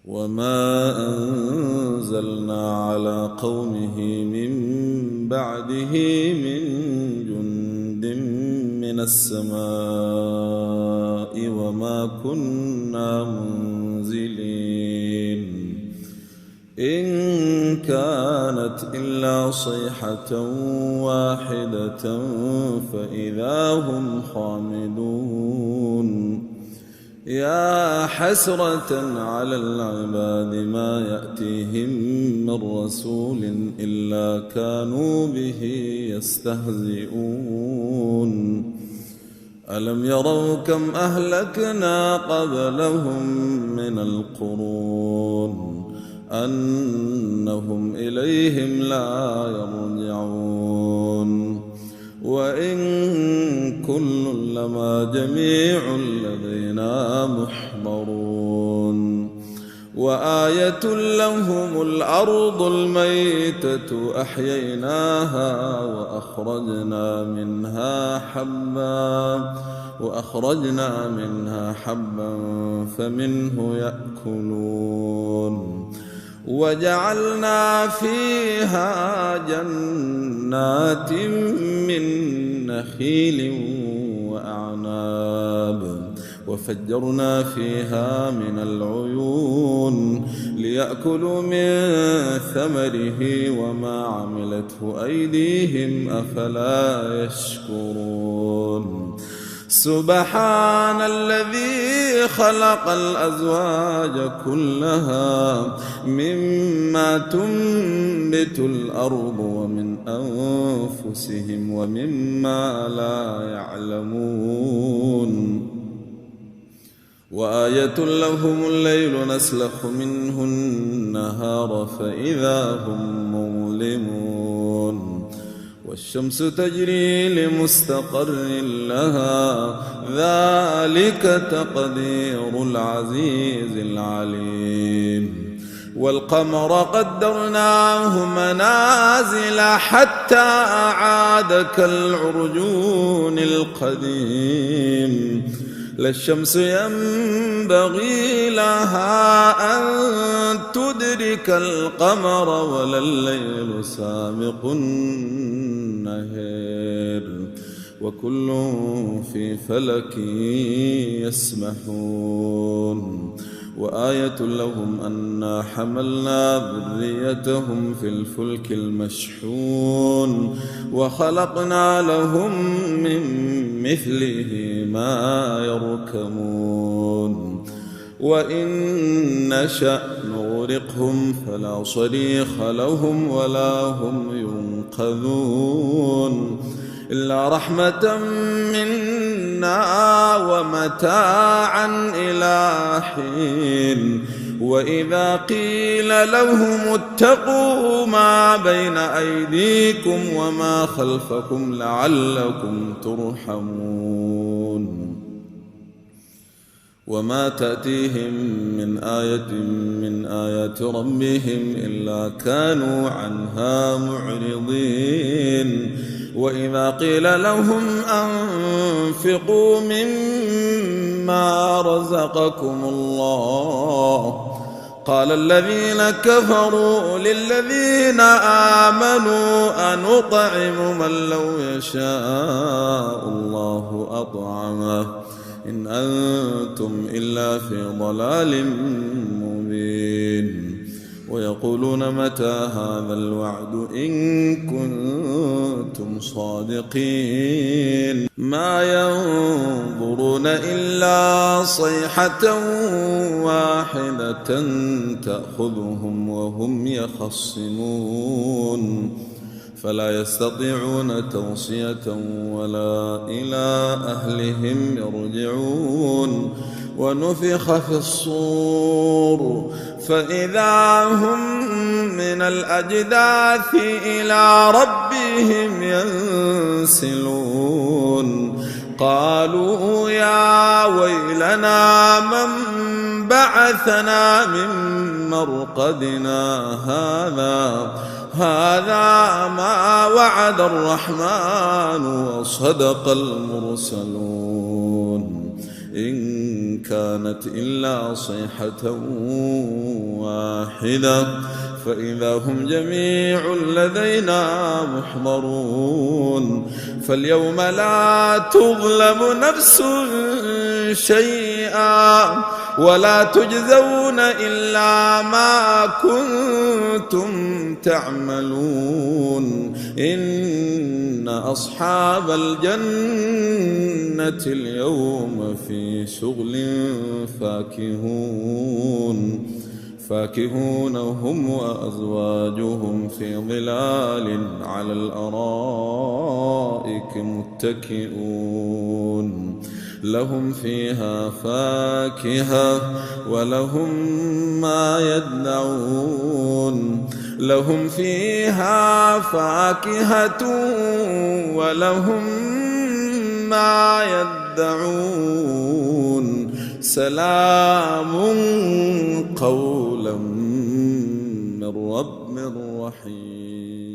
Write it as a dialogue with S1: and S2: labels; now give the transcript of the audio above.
S1: وما أنزلنا على قومه من بعده من جند من السماء وما كنا منزلين إن كانت إلا صيحة واحدة فإذا هم خامدون يا حسرة على العباد ما يأتيهم من رسول إلا كانوا به يستهزئون ألم يروا كم أهلكنا قبلهم من القرون أنهم إليهم لا يرجعون وإن كل لما جميع لدينا محضرون وآية لهم الأرض الميتة أحييناها وأخرجنا منها حبا فمنه يأكلون وجعلنا فيها جنات من نخيل وأعناب وفجرنا فيها من العيون ليأكلوا من ثمره وما عملته أيديهم أفلا يشكرون سبحان الذي خلق الأزواج كلها مما تنبت الأرض ومن أنفسهم ومما لا يعلمون وآية لهم الليل نسلخ منه النهار فإذا هم مظلمون والشمس تجري لمستقر لها ذلك تقدير العزيز العليم والقمر قدرناه منازل حتى عاد كالعرجون القديم لا الشمس ينبغي لها أن تدرك القمر ولا الليل سابق النهار وكل في فلك يسبحون وآية لهم أنا حملنا ذريتهم في الفلك المشحون وخلقنا لهم من مثله ما يركبون وإن نشأ نغرقهم فلا صريخ لهم ولا هم ينقذون إلا رحمة منا ومتاعا إلى حين وإذا قيل لهم اتقوا ما بين أيديكم وما خلفكم لعلكم ترحمون وما تأتيهم من آية من آيات ربهم إلا كانوا عنها معرضين وإذا قيل لهم أنفقوا مما رزقكم الله قال الذين كفروا للذين آمنوا أنطعم من لو يشاء الله أطعمه إن أنتم إلا في ضلال مبين ويقولون متى هذا الوعد إن كنتم صادقين ما ينظرون إلا صيحة واحدة تأخذهم وهم يخصمون فلا يستطيعون توصية ولا إلى أهلهم يرجعون ونفخ في الصور فإذا هم من الأجداث إلى ربهم ينسلون قالوا يا ويلنا من بعثنا من مرقدنا هذا ما وعد الرحمن وصدق المرسلون إن كانت إلا صيحة واحدة فإذا هم جميع لدينا محضرون فاليوم لا تظلم نفس شيئا ولا تجزون إلا ما كنتم تعملون إن أصحاب الجنة اليوم في شغل فاكهون هم وأزواجهم في ظلال على الأرائك متكئون لهم فيها فاكهة ولهم ما يدعون لهم فيها فاكهة ولهم ما يدعون سلام قولا من رب رحيم.